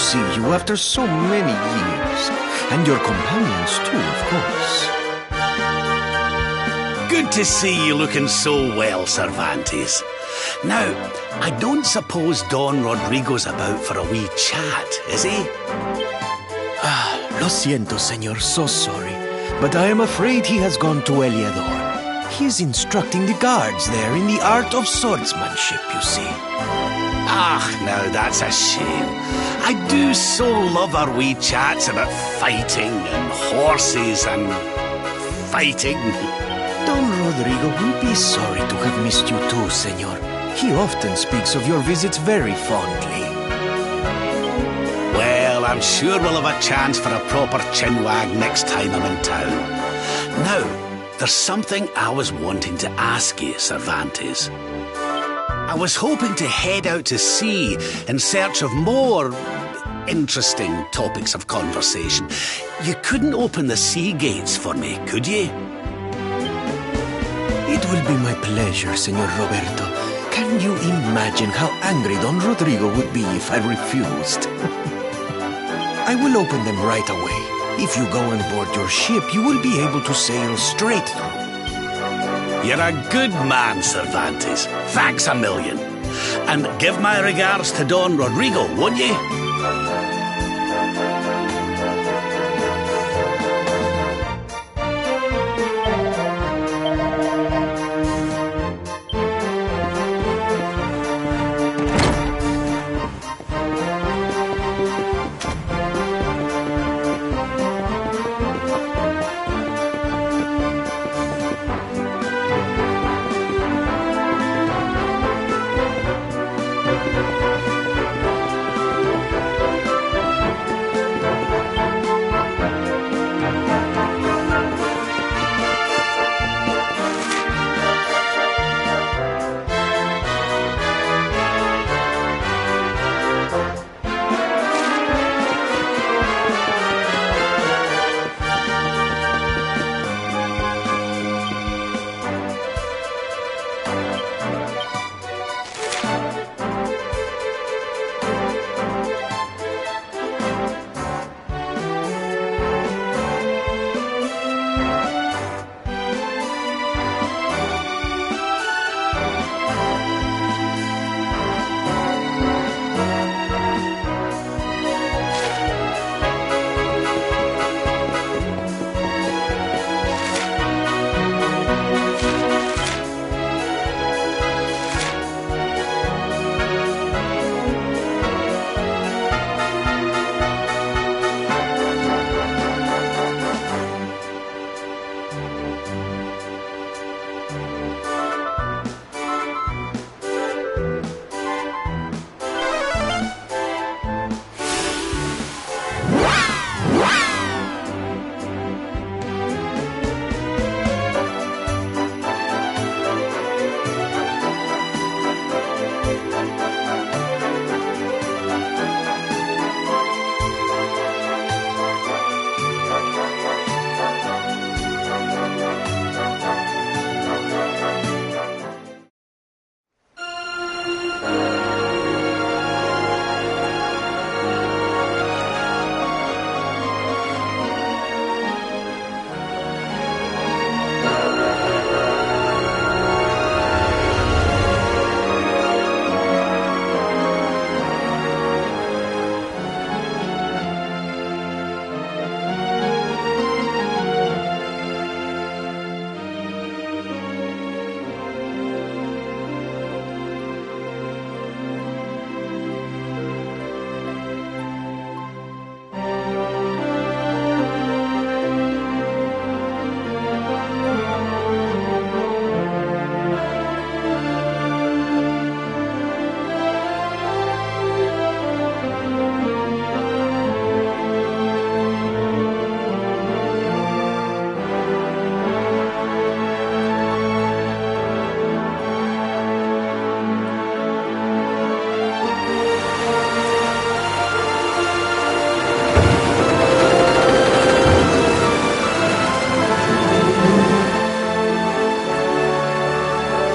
see you after so many years. And your companions too, of course. Good to see you looking so well, Cervantes. Now, I don't suppose Don Rodrigo's about for a wee chat, is he? Lo siento, senor, so sorry. But I am afraid he has gone to Eliador. He is instructing the guards there in the art of swordsmanship, you see. Now that's a shame. I do so love our wee chats about fighting and horses and fighting. Don Rodrigo will be sorry to have missed you too, senor. He often speaks of your visits very fondly. Well, I'm sure we'll have a chance for a proper chinwag next time I'm in town. Now, there's something I was wanting to ask you, Cervantes. I was hoping to head out to sea in search of more interesting topics of conversation. You couldn't open the sea gates for me, could you? It will be my pleasure, Senor Roberto. Can you imagine how angry Don Rodrigo would be if I refused? I will open them right away. If you go on board your ship, you will be able to sail straight through. You're a good man, Cervantes. Thanks a million. And give my regards to Don Rodrigo, won't you?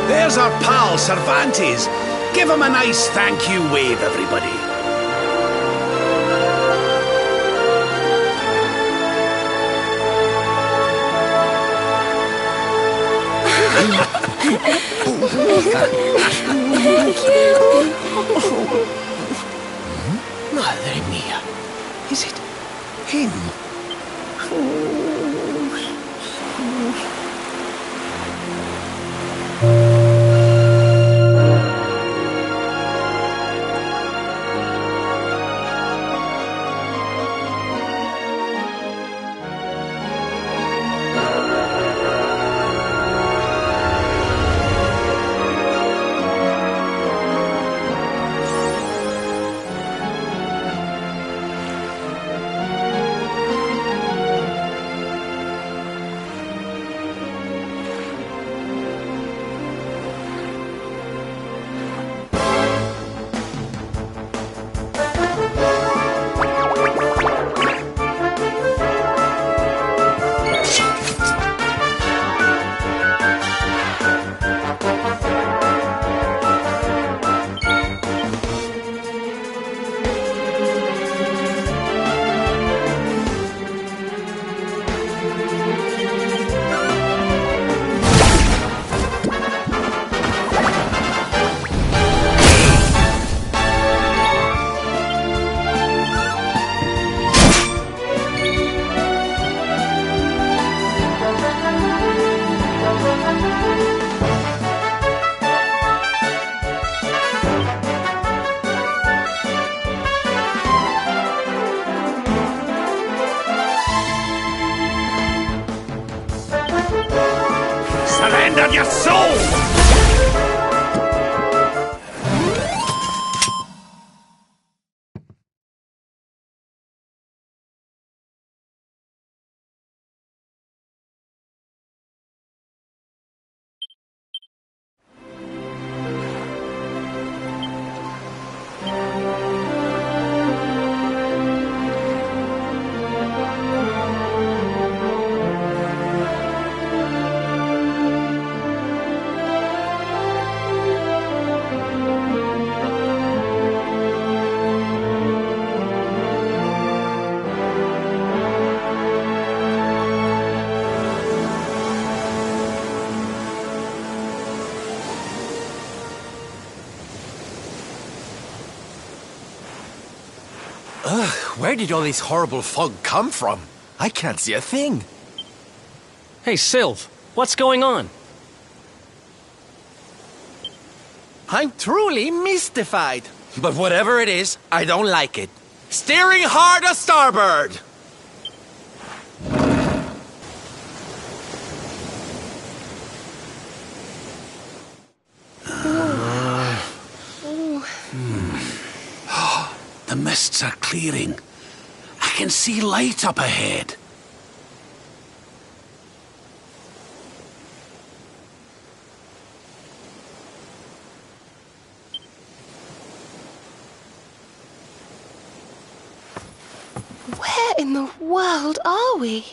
There's our pal, Cervantes. Give him a nice thank you wave, everybody. Thank you. Madre mía. Is it him? Surrender your soul! Ugh, where did all this horrible fog come from? I can't see a thing. Hey, Sylv, what's going on? I'm truly mystified. But whatever it is, I don't like it. Steering hard a starboard! The mists are clearing. I can see light up ahead. Where in the world are we?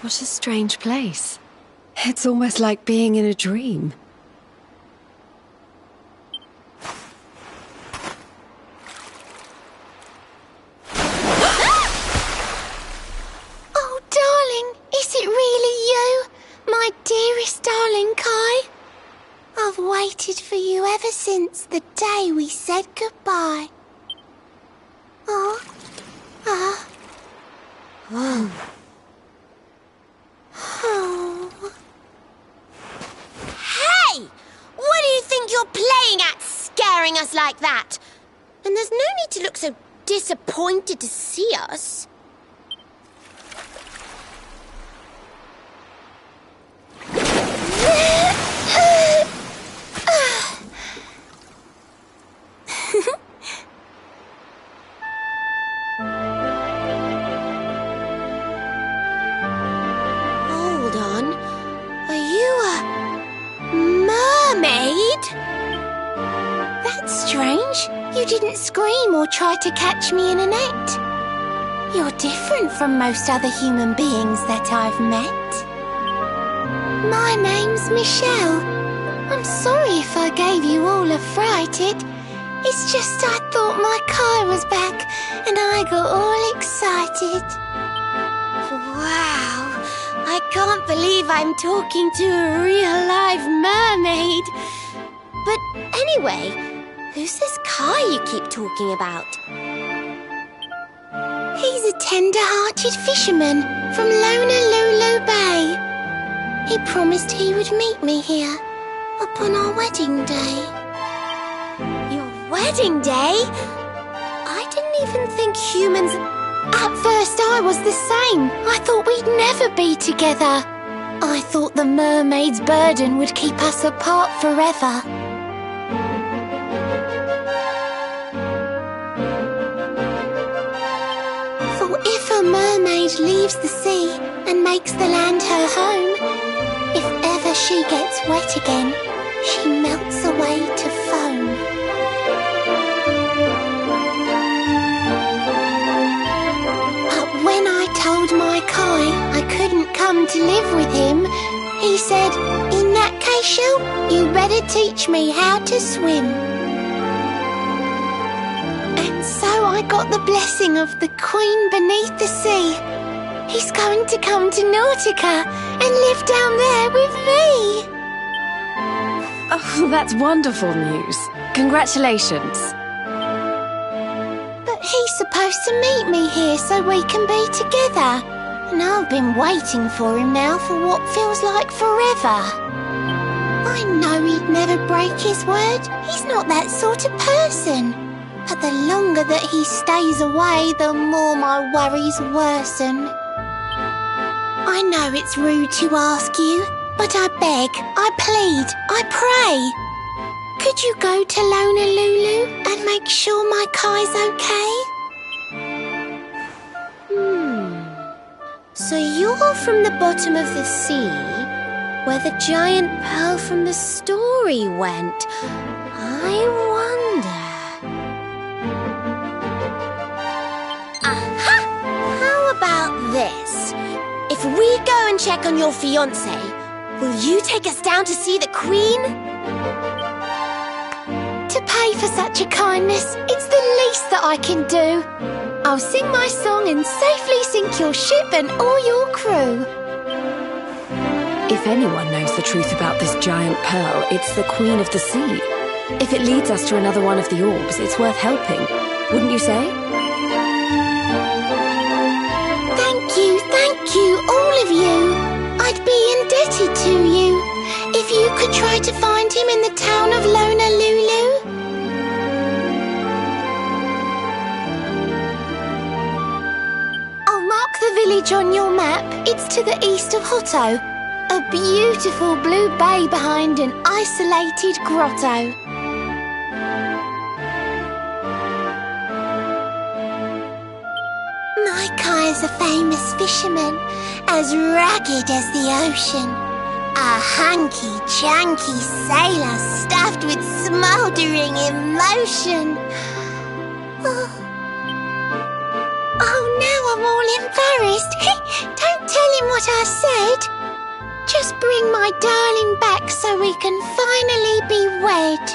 What a strange place. It's almost like being in a dream. Oh, darling, is it really you? My dearest darling Kai? I've waited for you ever since the day we said goodbye. Oh. Oh. Hey! What do you think you're playing at, scaring us like that? And there's no need to look so disappointed to see us. word? That's strange. You didn't scream or try to catch me in a net. You're different from most other human beings that I've met. My name's Michelle. I'm sorry if I gave you all a fright. It's just I thought my Kai was back and I got all excited. Wow, I can't believe I'm talking to a real live mermaid. But anyway, who's this Kai you keep talking about? He's a tender-hearted fisherman from Honolulu Bay. He promised he would meet me here upon our wedding day. Your wedding day? I didn't even think humans... At first I was the same. I thought we'd never be together. I thought the mermaid's burden would keep us apart forever. For if a mermaid leaves the sea and makes the land her home, if ever she gets wet again, she melts away to foam. But when I told my Kai I couldn't come to live with him, he said, "In that case, Shell, you better teach me how to swim." And so I got the blessing of the Queen beneath the sea. He's going to come to Nautica and live down there with me. Oh, that's wonderful news. Congratulations. But he's supposed to meet me here so we can be together. And I've been waiting for him now for what feels like forever. I know he'd never break his word. He's not that sort of person. But the longer that he stays away, the more my worries worsen. I know it's rude to ask you, but I beg, I plead, I pray. Could you go to Honolulu and make sure my Kai's okay? So you're from the bottom of the sea, where the giant pearl from the story went. I wonder... Aha! How about this? If we go and check on your fiancé, will you take us down to see the Queen? To pay for such a kindness, it's the least that I can do. I'll sing my song and safely sink your ship and all your crew. If anyone knows the truth about this giant pearl, it's the Queen of the Sea. If it leads us to another one of the orbs, it's worth helping. Wouldn't you say? Thank you, all of you. I'd be indebted to you. If you could try to find him in the town of Honolulu. I'll mark the village on your map. It's to the east of Hotto. A beautiful blue bay behind an isolated grotto. My Kai is a famous fisherman, as rugged as the ocean. A hanky-janky sailor stuffed with smouldering emotion. Oh, now I'm all embarrassed. Don't tell him what I said. Just bring my darling back so we can finally be wed.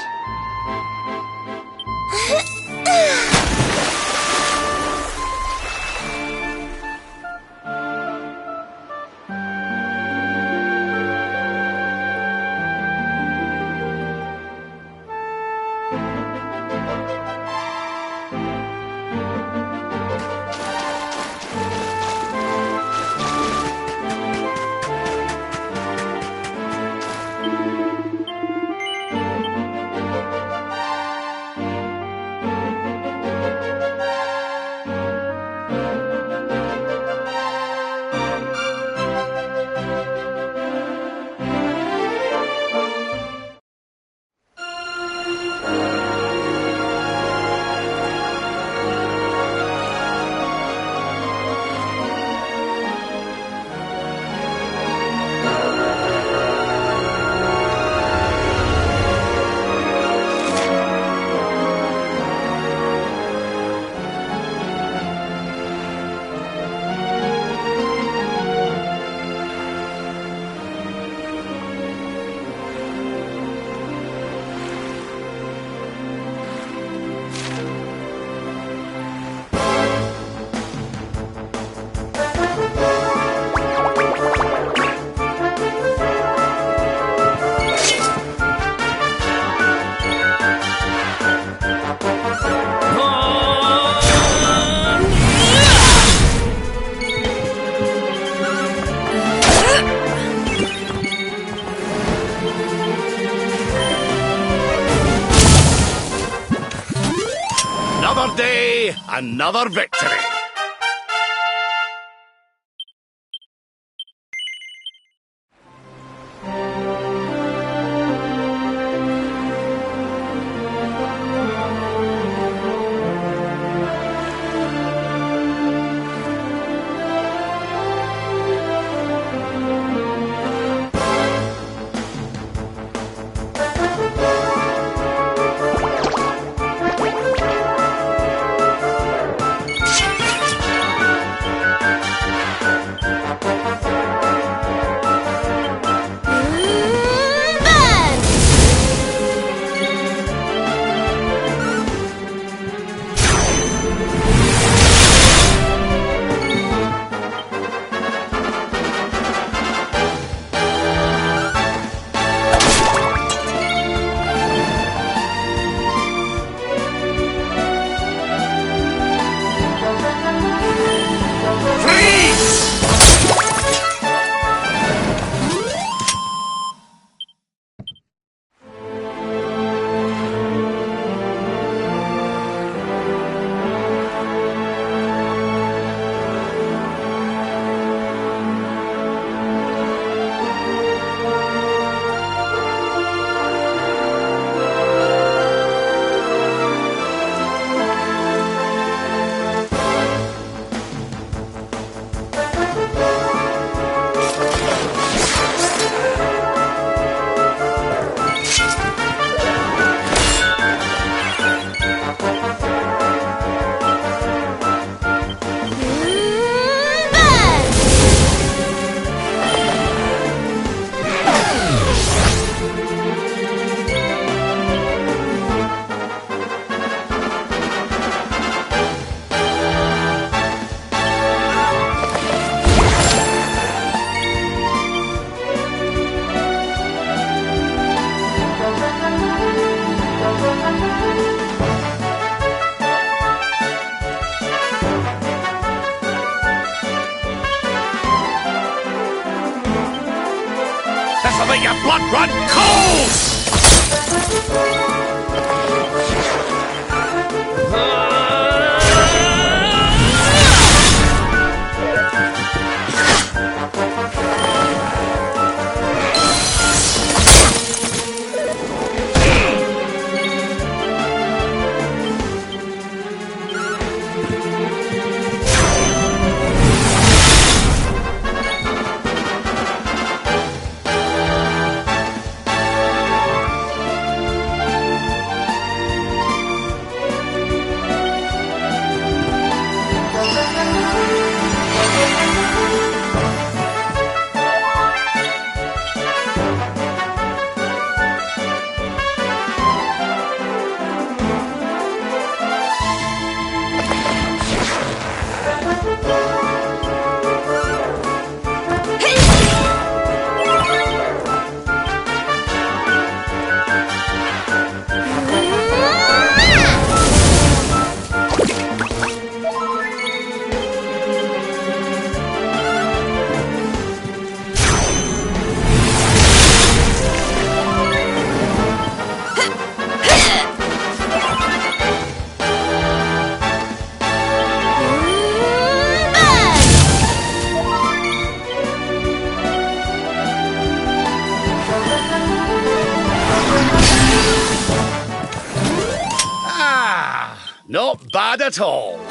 Yay! Another victory! This'll make your blood run cold! Not bad at all.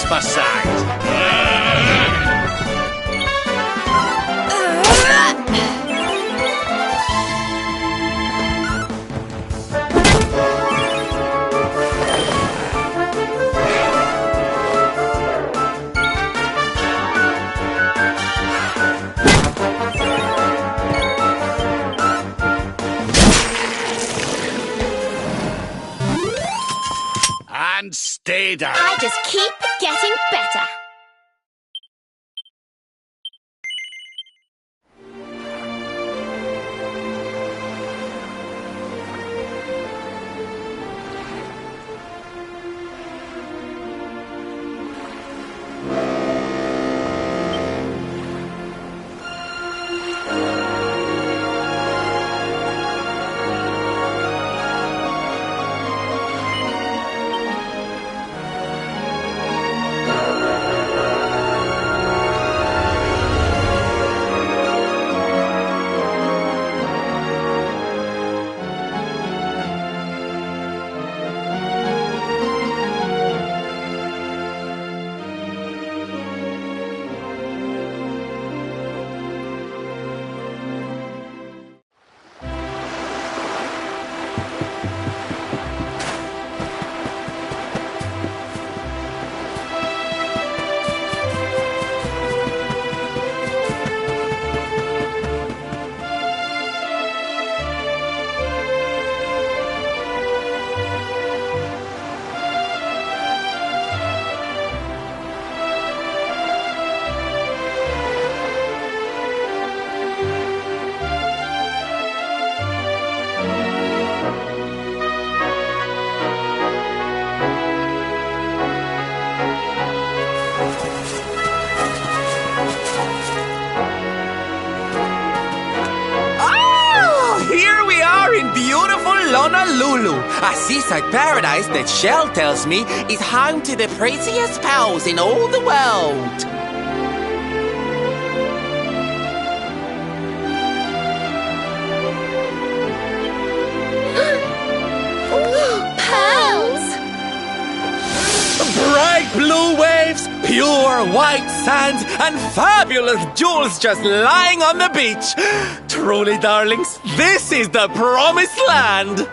thanks for sight. And stay down. I just keep getting better. Honolulu, a seaside paradise that Shell tells me is home to the prettiest pals in all the world. Pearls! Bright blue waves, pure white sand, and fabulous jewels just lying on the beach. Truly, darlings, this is the promised land.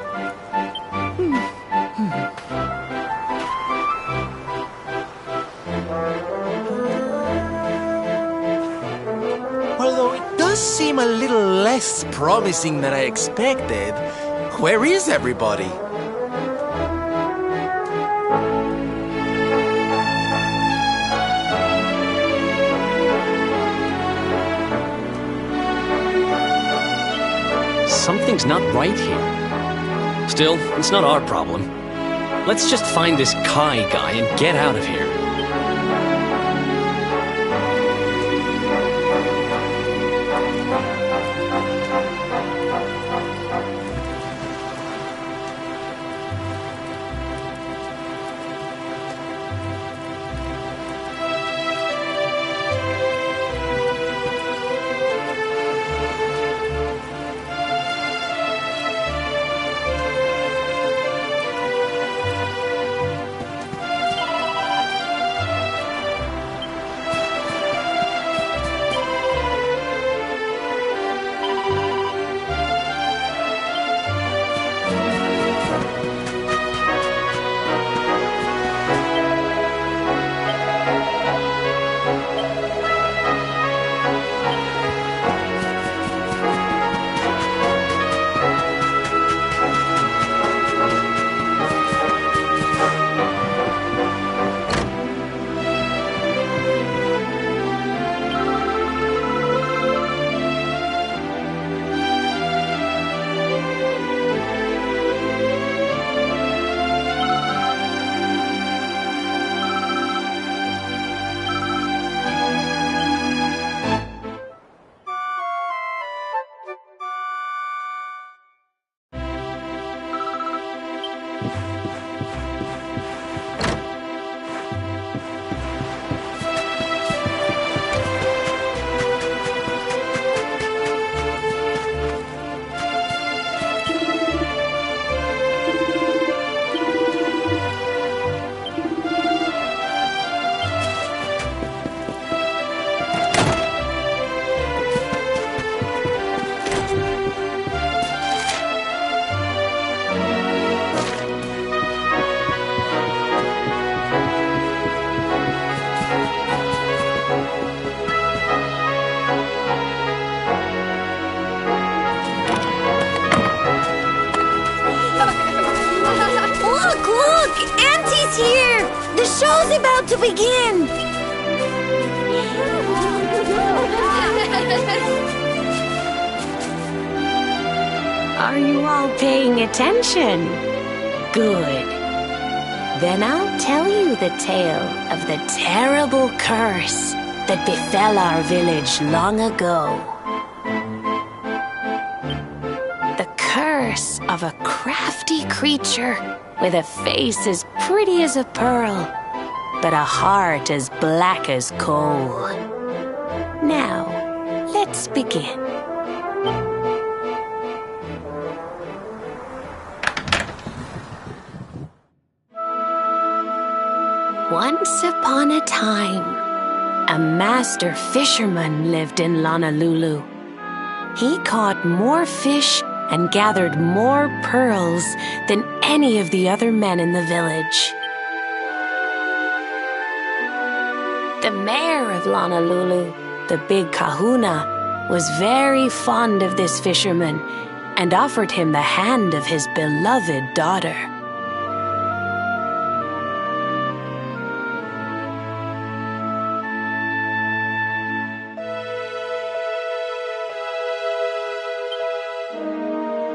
Although it does seem a little less promising than I expected, where is everybody? Something's not right here. Still, it's not our problem. Let's just find this Kai guy and get out of here. to begin! Are you all paying attention? Good. Then I'll tell you the tale of the terrible curse that befell our village long ago. The curse of a crafty creature with a face as pretty as a pearl, but a heart as black as coal. Now, let's begin. Once upon a time, a master fisherman lived in Honolulu. He caught more fish and gathered more pearls than any of the other men in the village. The mayor of Honolulu, the big kahuna, was very fond of this fisherman and offered him the hand of his beloved daughter.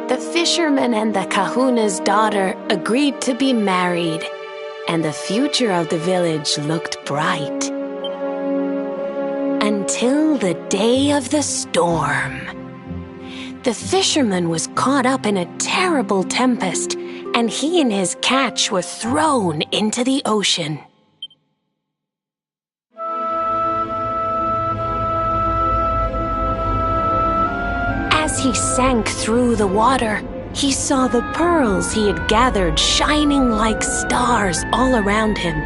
The fisherman and the kahuna's daughter agreed to be married, and the future of the village looked bright. Until the day of the storm. The fisherman was caught up in a terrible tempest, and he and his catch were thrown into the ocean. As he sank through the water, he saw the pearls he had gathered shining like stars all around him.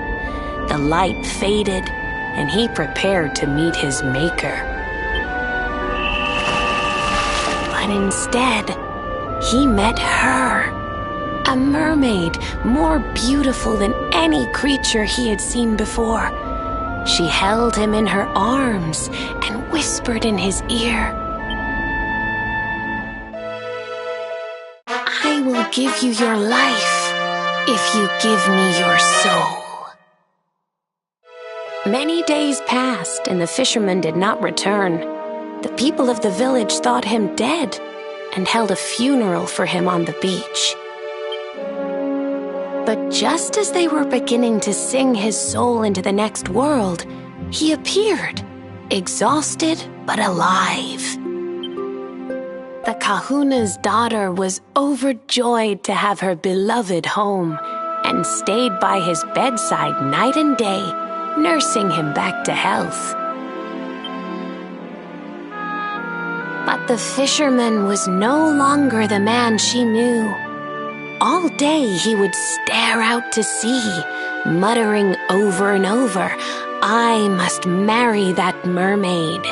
The light faded, and he prepared to meet his maker. But instead, he met her, a mermaid more beautiful than any creature he had seen before. She held him in her arms and whispered in his ear, "I will give you your life if you give me your soul." Many days passed, and the fisherman did not return. The people of the village thought him dead and held a funeral for him on the beach. But just as they were beginning to sing his soul into the next world, he appeared, exhausted but alive. The kahuna's daughter was overjoyed to have her beloved home and stayed by his bedside night and day, nursing him back to health. But the fisherman was no longer the man she knew. All day he would stare out to sea, muttering over and over, "I must marry that mermaid."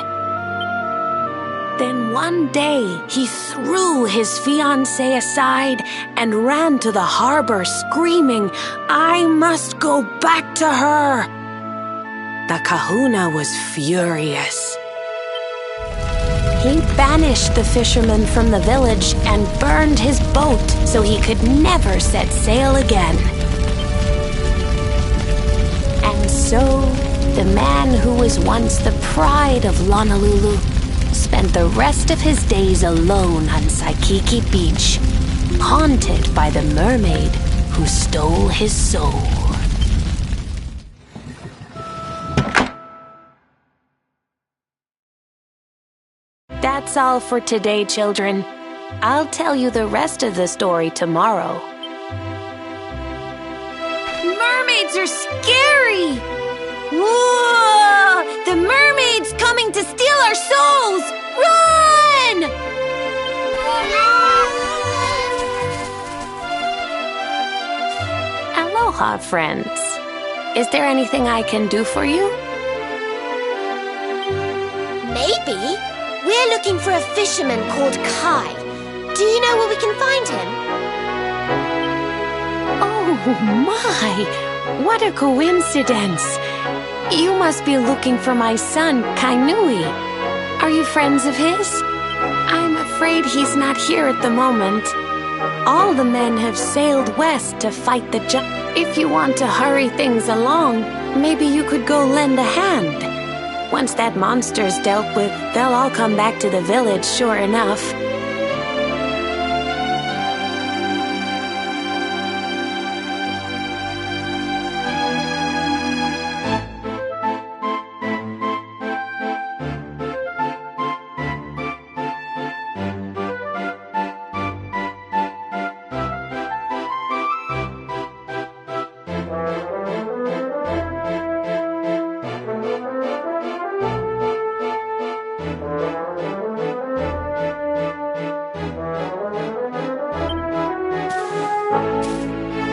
Then one day he threw his fiancée aside and ran to the harbor screaming, "I must go back to her." The kahuna was furious. He banished the fisherman from the village and burned his boat so he could never set sail again. And so, the man who was once the pride of Honolulu spent the rest of his days alone on Saikiki Beach, haunted by the mermaid who stole his soul. That's all for today, children. I'll tell you the rest of the story tomorrow. Mermaids are scary! Whoa! The mermaid's coming to steal our souls! Run! Aloha, friends. Is there anything I can do for you? Maybe. We're looking for a fisherman called Kai. Do you know where we can find him? Oh my! What a coincidence! You must be looking for my son, Kainui. Are you friends of his? I'm afraid he's not here at the moment. All the men have sailed west to fight the giant. If you want to hurry things along, maybe you could go lend a hand. Once that monster's dealt with, they'll all come back to the village, sure enough.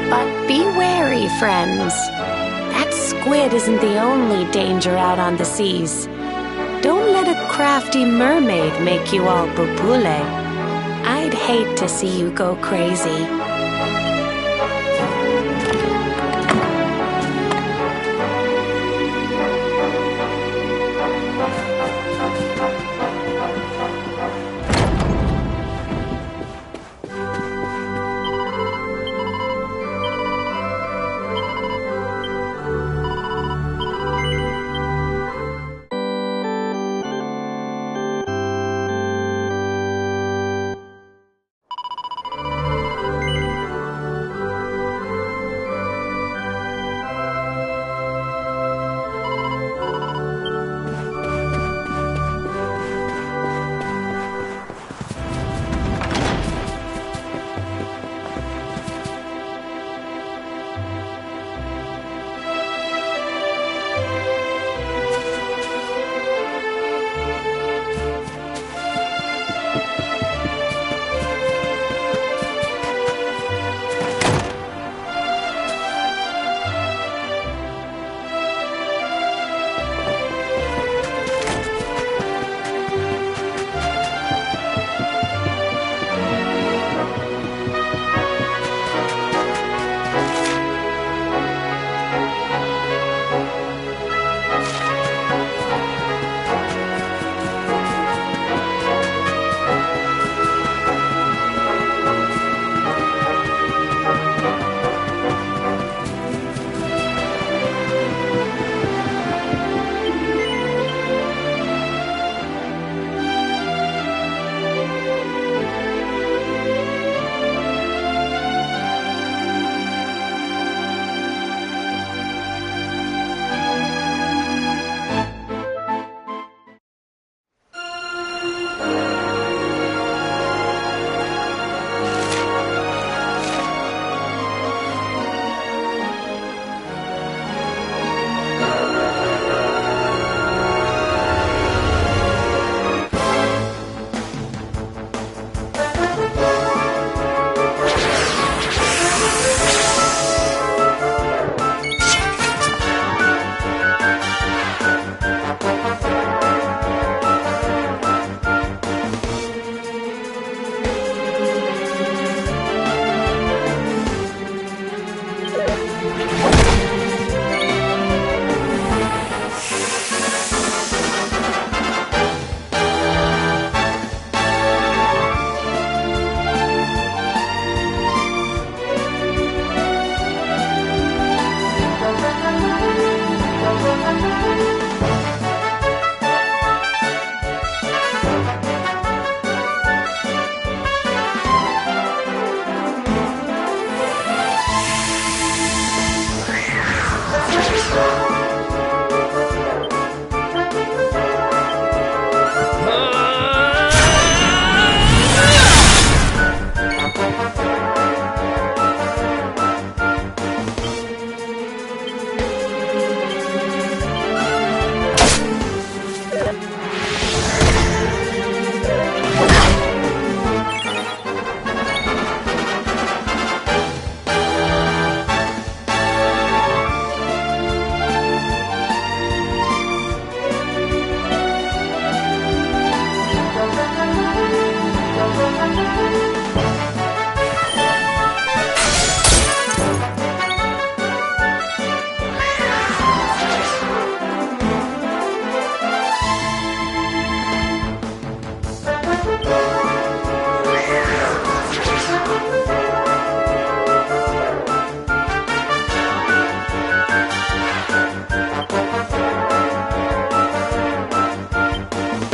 But be wary, friends. That squid isn't the only danger out on the seas. Don't let a crafty mermaid make you all pupule. I'd hate to see you go crazy.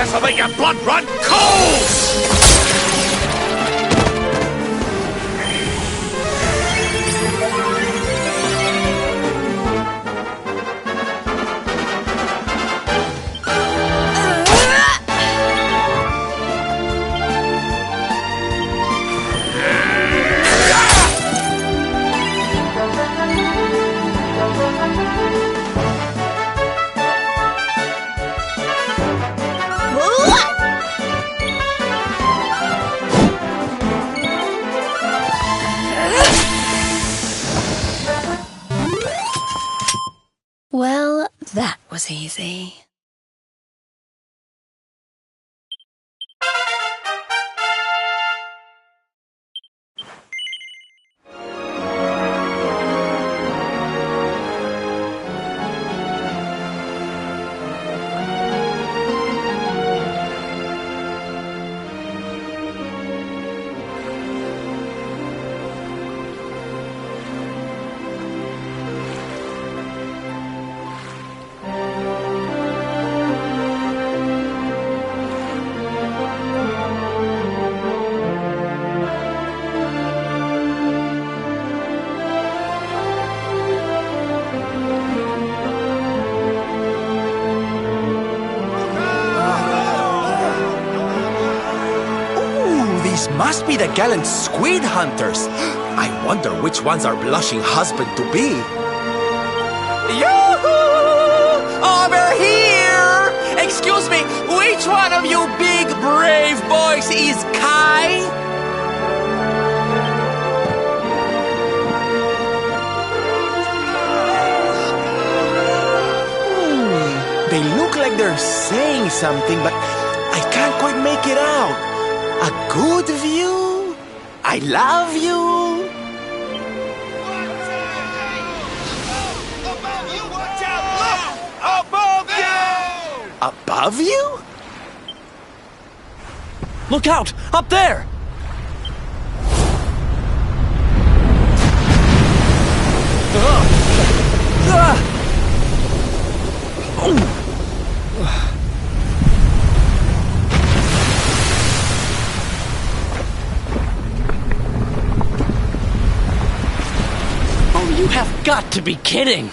This'll make your blood run cold! Well, that was easy. Must be the gallant squid hunters. I wonder which one's our blushing husband-to-be. Yoo-hoo! Over here! Excuse me, which one of you big brave boys is Kai? They look like they're saying something, but I can't quite make it out. A good view? I love you? Above you! Watch out! Look! Above you! Above you? Look out! Up there! You have got to be kidding!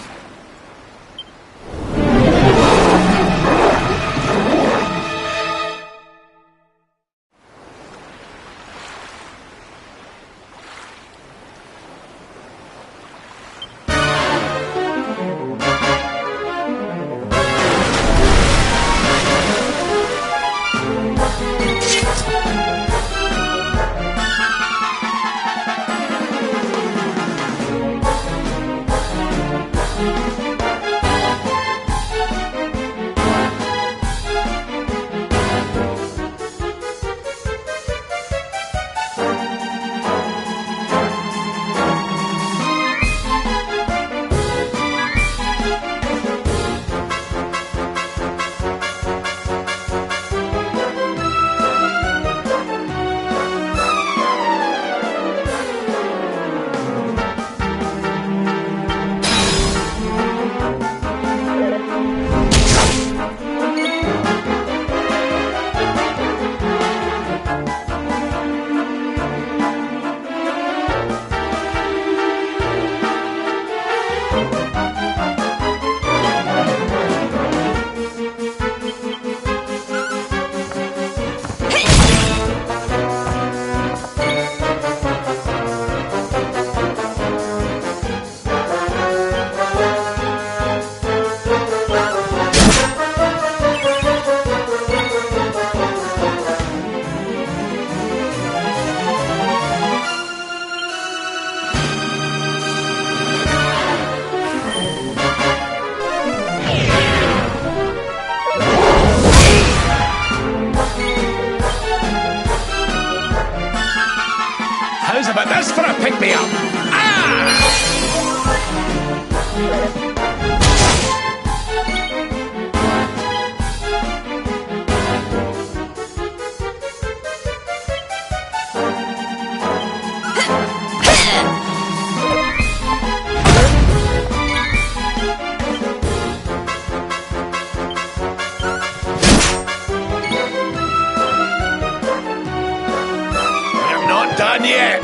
How's about this for a pick-me-up? done yet!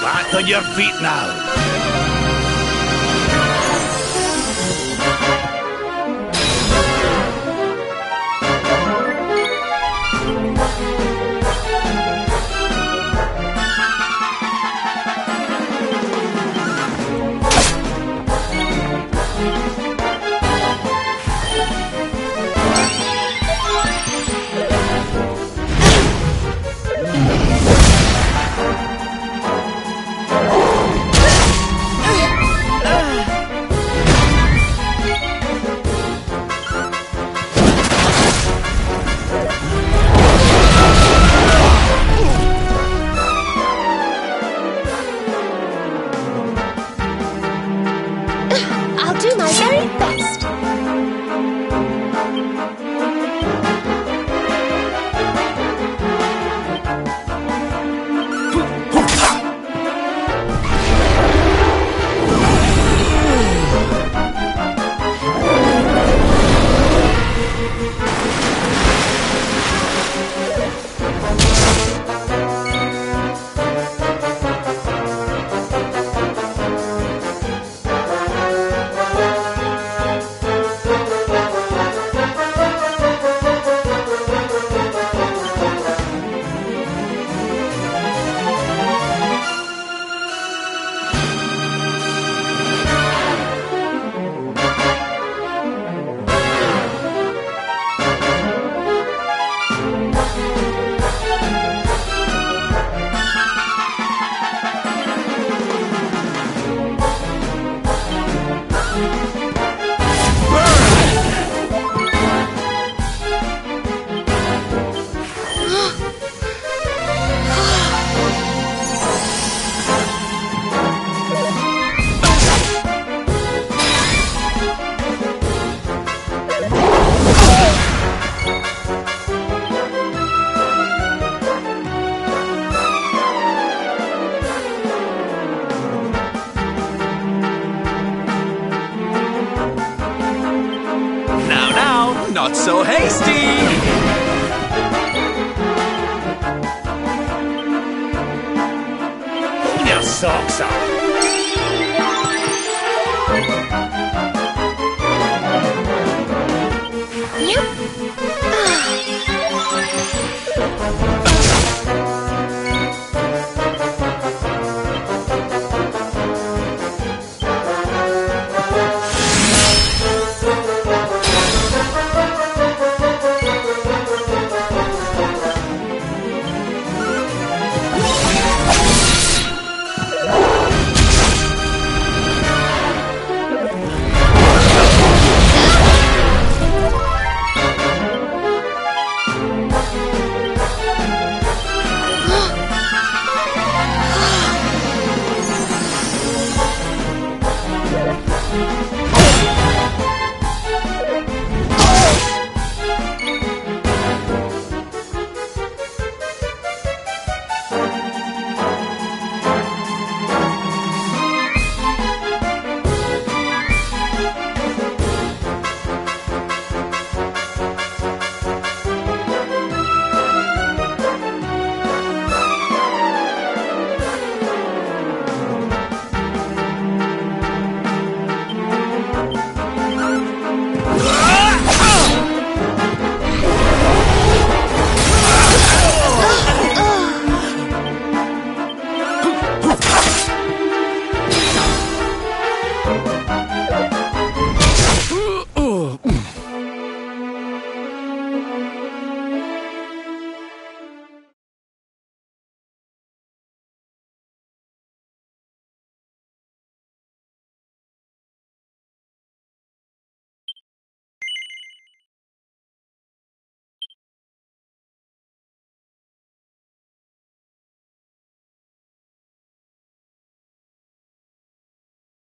Back on your feet now. I'll do my very best. Not so hasty! Pull your socks up.